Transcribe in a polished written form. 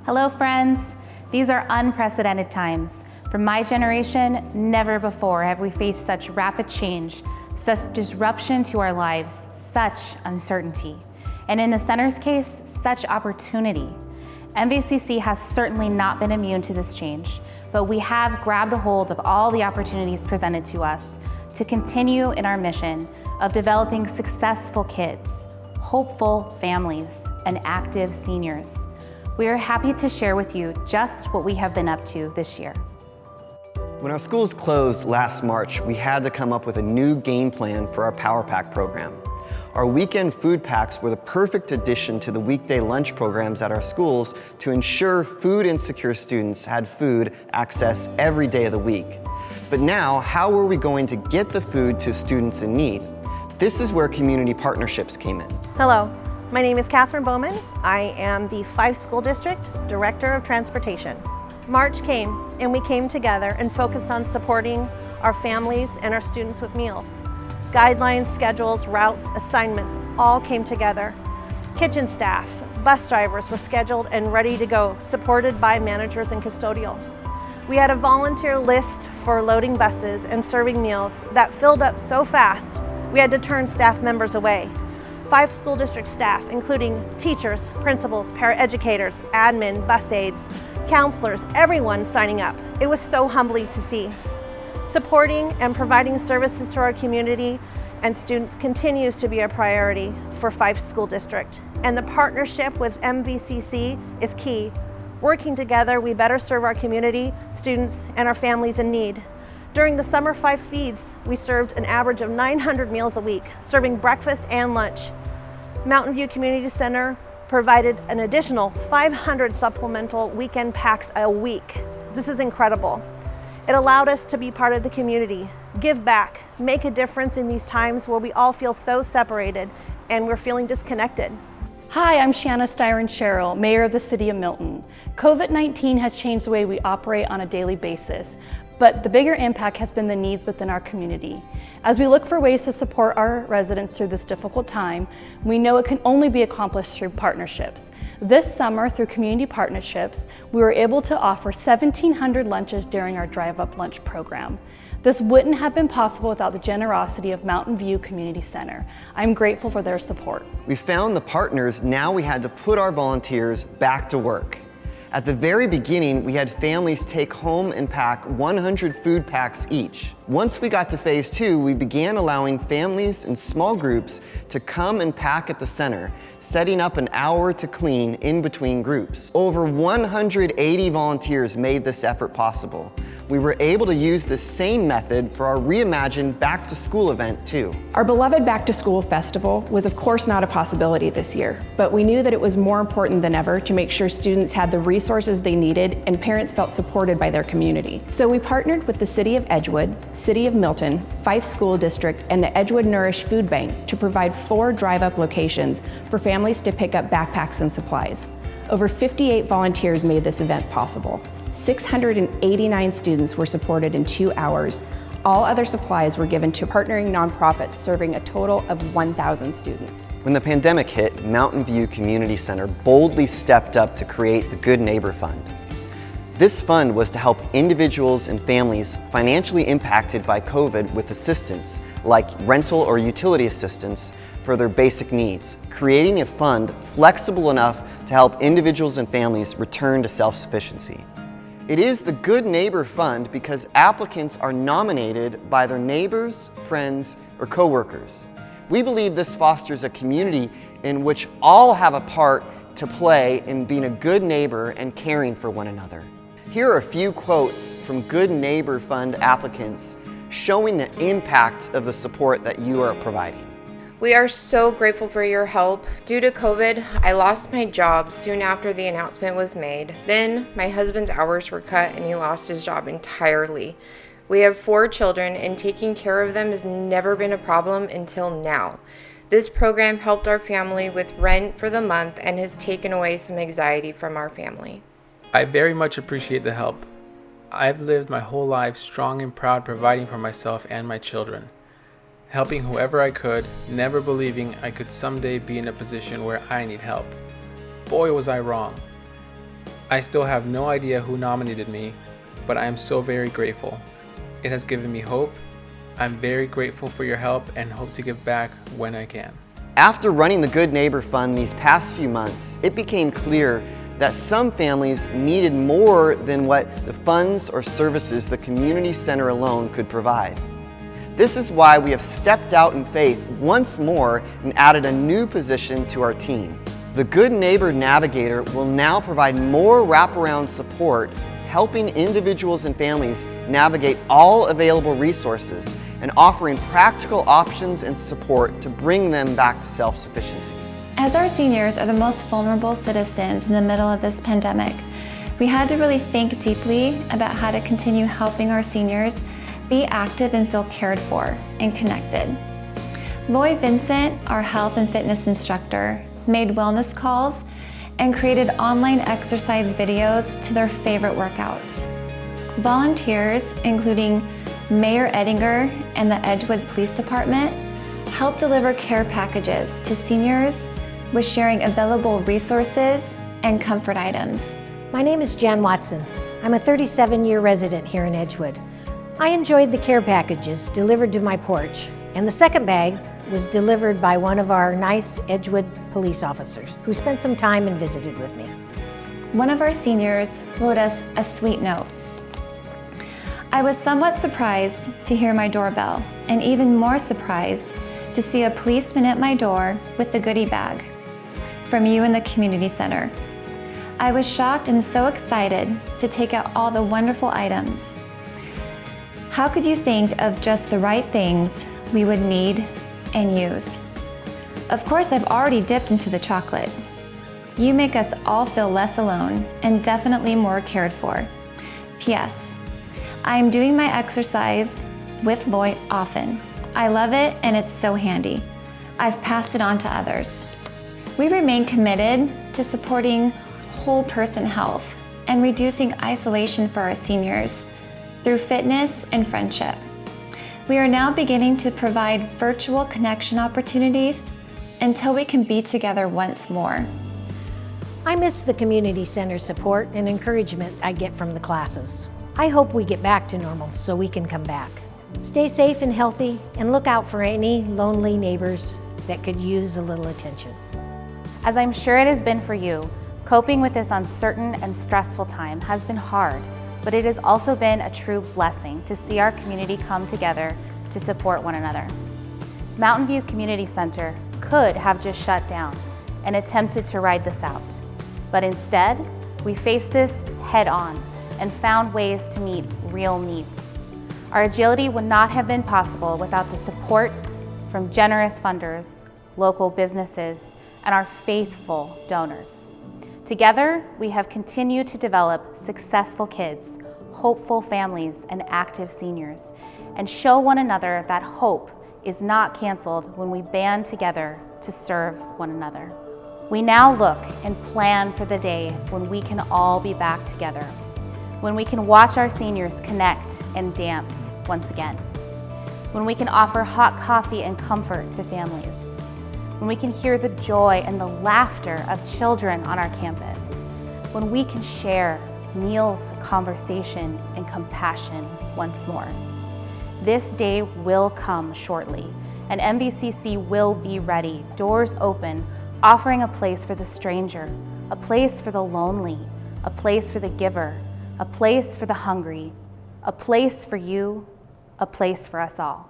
Hello friends, these are unprecedented times. For my generation, never before have we faced such rapid change, such disruption to our lives, such uncertainty. And in the center's case, such opportunity. MVCC has certainly not been immune to this change, but we have grabbed a hold of all the opportunities presented to us to continue in our mission of developing successful kids, hopeful families, and active seniors. We are happy to share with you just what we have been up to this year. When our schools closed last March, we had to come up with a new game plan for our Power Pack program. Our weekend food packs were the perfect addition to the weekday lunch programs at our schools to ensure food insecure students had food access every day of the week. But now, how were we going to get the food to students in need? This is where community partnerships came in. Hello, my name is Catherine Bowman. I am the Fife School District Director of Transportation. March came and we came together and focused on supporting our families and our students with meals. Guidelines, schedules, routes, assignments all came together. Kitchen staff, bus drivers were scheduled and ready to go, supported by managers and custodial. We had a volunteer list for loading buses and serving meals that filled up so fast we had to turn staff members away. 5 school district staff, including teachers, principals, paraeducators, admin, bus aides, counselors, everyone signing up. It was so humbling to see. Supporting and providing services to our community and students continues to be a priority for Fife School District. And the partnership with MVCC is key. Working together, we better serve our community, students, and our families in need. During the summer Fife Feeds, we served an average of 900 meals a week, serving breakfast and lunch. Mountain View Community Center provided an additional 500 supplemental weekend packs a week. This is incredible. It allowed us to be part of the community, give back, make a difference in these times where we all feel so separated and we're feeling disconnected. Hi, I'm Shanna Styron-Sherrill, Mayor of the City of Milton. COVID-19 has changed the way we operate on a daily basis, but the bigger impact has been the needs within our community. As we look for ways to support our residents through this difficult time, we know it can only be accomplished through partnerships. This summer, through community partnerships, we were able to offer 1,700 lunches during our drive-up lunch program. This wouldn't have been possible without the generosity of Mountain View Community Center. I'm grateful for their support. We found the partners, now we had to put our volunteers back to work. At the very beginning, we had families take home and pack 100 food packs each. Once we got to phase 2, we began allowing families in small groups to come and pack at the center, setting up an hour to clean in between groups. Over 180 volunteers made this effort possible. We were able to use the same method for our reimagined Back to School event too. Our beloved Back to School festival was of course not a possibility this year, but we knew that it was more important than ever to make sure students had the resources they needed and parents felt supported by their community. So we partnered with the City of Edgewood, City of Milton, Fife School District, and the Edgewood Nourish Food Bank to provide 4 drive-up locations for families to pick up backpacks and supplies. Over 58 volunteers made this event possible. 689 students were supported in 2 hours. All other supplies were given to partnering nonprofits serving a total of 1,000 students. When the pandemic hit, Mountain View Community Center boldly stepped up to create the Good Neighbor Fund. This fund was to help individuals and families financially impacted by COVID with assistance, like rental or utility assistance for their basic needs, creating a fund flexible enough to help individuals and families return to self-sufficiency. It is the Good Neighbor Fund because applicants are nominated by their neighbors, friends, or coworkers. We believe this fosters a community in which all have a part to play in being a good neighbor and caring for one another. Here are a few quotes from Good Neighbor Fund applicants showing the impact of the support that you are providing. We are so grateful for your help. Due to COVID, I lost my job soon after the announcement was made. Then my husband's hours were cut and he lost his job entirely. We have 4 children and taking care of them has never been a problem until now. This program helped our family with rent for the month and has taken away some anxiety from our family. I very much appreciate the help. I've lived my whole life strong and proud providing for myself and my children. Helping whoever I could, never believing I could someday be in a position where I need help. Boy, was I wrong. I still have no idea who nominated me, but I am so very grateful. It has given me hope. I'm very grateful for your help and hope to give back when I can. After running the Good Neighbor Fund these past few months, it became clear that some families needed more than what the funds or services the community center alone could provide. This is why we have stepped out in faith once more and added a new position to our team. The Good Neighbor Navigator will now provide more wraparound support, helping individuals and families navigate all available resources and offering practical options and support to bring them back to self-sufficiency. As our seniors are the most vulnerable citizens in the middle of this pandemic, we had to really think deeply about how to continue helping our seniors be active and feel cared for and connected. Loy Vincent, our health and fitness instructor, made wellness calls and created online exercise videos to their favorite workouts. Volunteers, including Mayor Edinger and the Edgewood Police Department, helped deliver care packages to seniors with sharing available resources and comfort items. My name is Jan Watson. I'm a 37-year resident here in Edgewood. I enjoyed the care packages delivered to my porch, and the second bag was delivered by one of our nice Edgewood police officers who spent some time and visited with me. One of our seniors wrote us a sweet note. I was somewhat surprised to hear my doorbell, and even more surprised to see a policeman at my door with the goodie bag from you in the community center. I was shocked and so excited to take out all the wonderful items. How could you think of just the right things we would need and use? Of course, I've already dipped into the chocolate. You make us all feel less alone and definitely more cared for. P.S. I am doing my exercise with Loy often. I love it and it's so handy. I've passed it on to others. We remain committed to supporting whole person health and reducing isolation for our seniors through fitness and friendship. We are now beginning to provide virtual connection opportunities until we can be together once more. I miss the community center support and encouragement I get from the classes. I hope we get back to normal so we can come back. Stay safe and healthy, and look out for any lonely neighbors that could use a little attention. As I'm sure it has been for you, coping with this uncertain and stressful time has been hard, but it has also been a true blessing to see our community come together to support one another. Mountain View Community Center could have just shut down and attempted to ride this out, but instead, we faced this head on and found ways to meet real needs. Our agility would not have been possible without the support from generous funders, local businesses, and our faithful donors. Together, we have continued to develop successful kids, hopeful families, and active seniors, and show one another that hope is not canceled when we band together to serve one another. We now look and plan for the day when we can all be back together, when we can watch our seniors connect and dance once again, when we can offer hot coffee and comfort to families, when we can hear the joy and the laughter of children on our campus, when we can share meals, conversation, and compassion once more. This day will come shortly, and MVCC will be ready, doors open, offering a place for the stranger, a place for the lonely, a place for the giver, a place for the hungry, a place for you, a place for us all.